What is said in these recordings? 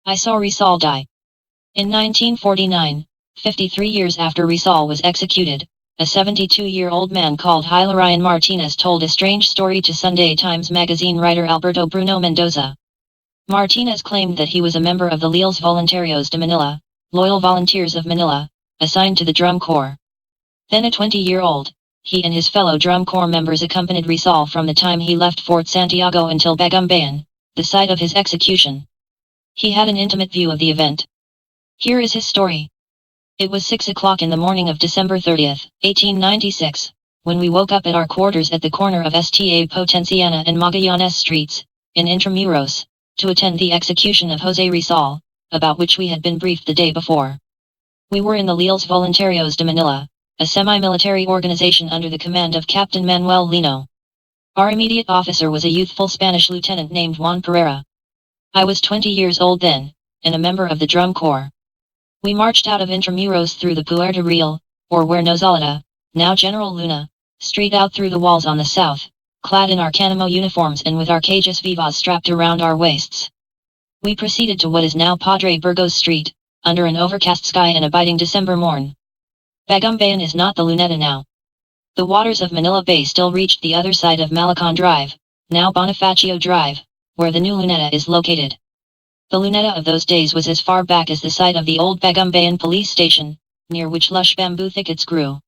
I saw Rizal die. In 1949, 53 years after Rizal was executed, a 72-year-old man called Hilarion Martinez told a strange story to Sunday Times magazine writer Alberto Bruno Mendoza. Martinez claimed that he was a member of the Leales Voluntarios de Manila, Loyal Volunteers of Manila, assigned to the Drum Corps. Then a 20-year-old, he and his fellow Drum Corps members accompanied Rizal from the time he left Fort Santiago until Bagumbayan, the site of his execution. He had an intimate view of the event. Here is his story. It was 6 o'clock in the morning of December 30, 1896, when we woke up at our quarters at the corner of Sta Potenciana and Magallanes Streets, in Intramuros, to attend the execution of José Rizal, about which we had been briefed the day before. We were in the Leales Voluntarios de Manila, a semi-military organization under the command of Captain Manuel Lino. Our immediate officer was a youthful Spanish lieutenant named Juan Pereira. I was 20 years old then, and a member of the Drum Corps. We marched out of Intramuros through the Puerta Real, or where Nozalita, now General Luna, street out through the walls on the south, clad in our Canamo uniforms and with our cajas vivas strapped around our waists. We proceeded to what is now Padre Burgos Street, under an overcast sky and a biting December morn. Bagumbayan is not the Luneta now. The waters of Manila Bay still reached the other side of Malecon Drive, now Bonifacio Drive, where the new Luneta is located. The Luneta of those days was as far back as the site of the old Bagumbayan police station, near which lush bamboo thickets grew.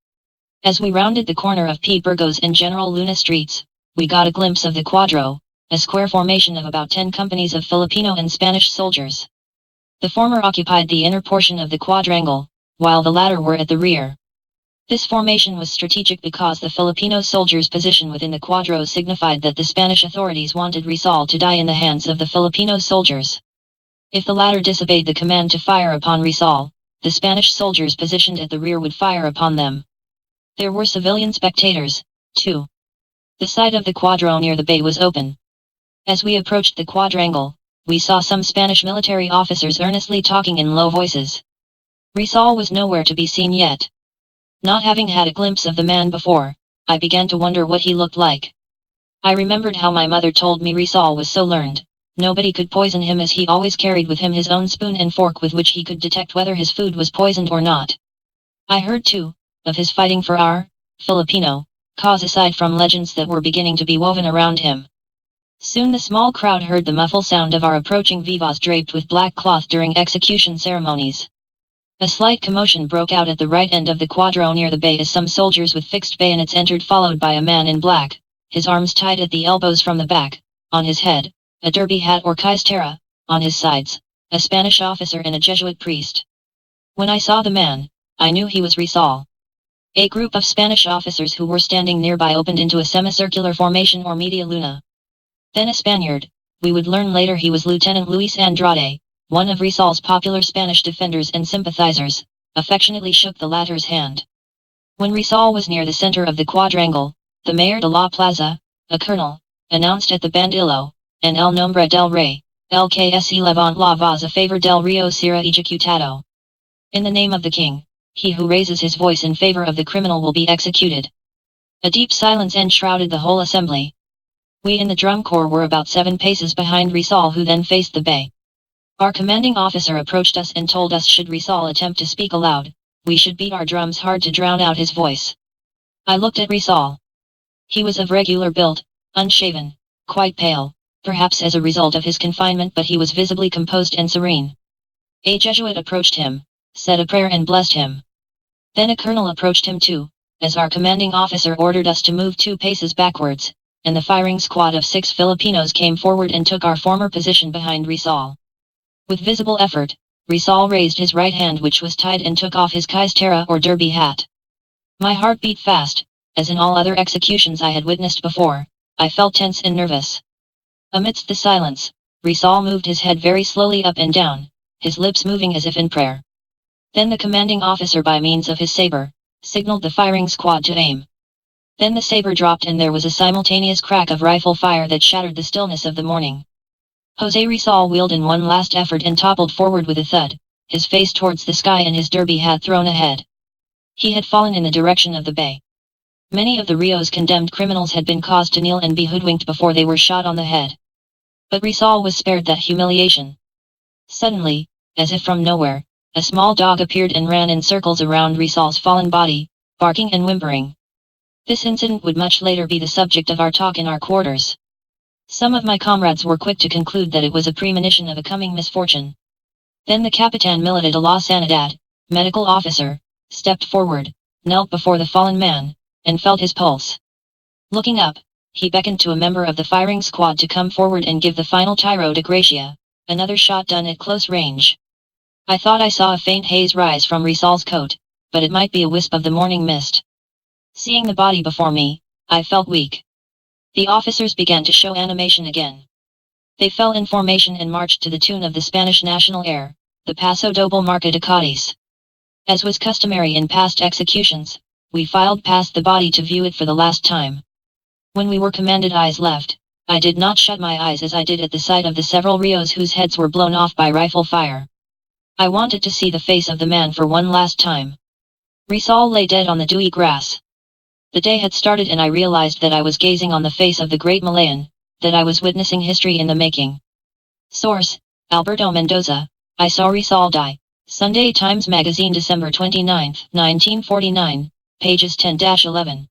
As we rounded the corner of P. Burgos and General Luna streets, we got a glimpse of the Cuadro, a square formation of about 10 companies of Filipino and Spanish soldiers. The former occupied the inner portion of the quadrangle, while the latter were at the rear. This formation was strategic because the Filipino soldiers' position within the Cuadro signified that the Spanish authorities wanted Rizal to die in the hands of the Filipino soldiers. If the latter disobeyed the command to fire upon Rizal, the Spanish soldiers positioned at the rear would fire upon them. There were civilian spectators, too. The side of the Cuadro near the bay was open. As we approached the quadrangle, we saw some Spanish military officers earnestly talking in low voices. Rizal was nowhere to be seen yet. Not having had a glimpse of the man before, I began to wonder what he looked like. I remembered how my mother told me Rizal was so learned. Nobody could poison him as he always carried with him his own spoon and fork with which he could detect whether his food was poisoned or not. I heard, too, of his fighting for our Filipino cause aside from legends that were beginning to be woven around him. Soon the small crowd heard the muffled sound of our approaching vivas draped with black cloth during execution ceremonies. A slight commotion broke out at the right end of the Cuadro near the bay as some soldiers with fixed bayonets entered, followed by a man in black, his arms tied at the elbows from the back, on his head a derby hat or caistera, on his sides, a Spanish officer and a Jesuit priest. When I saw the man, I knew he was Rizal. A group of Spanish officers who were standing nearby opened into a semicircular formation or media luna. Then a Spaniard, we would learn later he was Lieutenant Luis Andrade, one of Rizal's popular Spanish defenders and sympathizers, affectionately shook the latter's hand. When Rizal was near the center of the quadrangle, the Mayor de la Plaza, a colonel, announced at the bandillo, en el nombre del rey, el que se levant la voz a favor del río será ejecutado. In the name of the king, he who raises his voice in favor of the criminal will be executed. A deep silence enshrouded the whole assembly. We in the Drum Corps were about 7 paces behind Rizal, who then faced the bay. Our commanding officer approached us and told us should Rizal attempt to speak aloud, we should beat our drums hard to drown out his voice. I looked at Rizal. He was of regular build, unshaven, quite pale, perhaps as a result of his confinement, but he was visibly composed and serene. A Jesuit approached him, said a prayer and blessed him. Then a colonel approached him too, as our commanding officer ordered us to move 2 paces backwards, and the firing squad of 6 Filipinos came forward and took our former position behind Rizal. With visible effort, Rizal raised his right hand, which was tied, and took off his caistera or derby hat. My heart beat fast, as in all other executions I had witnessed before. I felt tense and nervous. Amidst the silence, Rizal moved his head very slowly up and down, his lips moving as if in prayer. Then the commanding officer, by means of his saber, signaled the firing squad to aim. Then the saber dropped and there was a simultaneous crack of rifle fire that shattered the stillness of the morning. José Rizal wheeled in one last effort and toppled forward with a thud, his face towards the sky and his derby hat thrown ahead. He had fallen in the direction of the bay. Many of the Rio's condemned criminals had been caused to kneel and be hoodwinked before they were shot on the head. But Rizal was spared that humiliation. Suddenly, as if from nowhere, a small dog appeared and ran in circles around Rizal's fallen body, barking and whimpering. This incident would much later be the subject of our talk in our quarters. Some of my comrades were quick to conclude that it was a premonition of a coming misfortune. Then the Capitan Militar de la Sanidad, medical officer, stepped forward, knelt before the fallen man, and felt his pulse. Looking up, he beckoned to a member of the firing squad to come forward and give the final tiro de gracia, another shot done at close range. I thought I saw a faint haze rise from Rizal's coat, but it might be a wisp of the morning mist. Seeing the body before me, I felt weak. The officers began to show animation again. They fell in formation and marched to the tune of the Spanish national air, the Paso Doble Marca de Cádiz. As was customary in past executions, we filed past the body to view it for the last time. When we were commanded eyes left, I did not shut my eyes as I did at the sight of the several Rios whose heads were blown off by rifle fire. I wanted to see the face of the man for one last time. Rizal lay dead on the dewy grass. The day had started and I realized that I was gazing on the face of the great Malayan, that I was witnessing history in the making. Source: Alberto Mendoza. I saw Rizal die. Sunday Times Magazine, December 29, 1949, pages 10-11.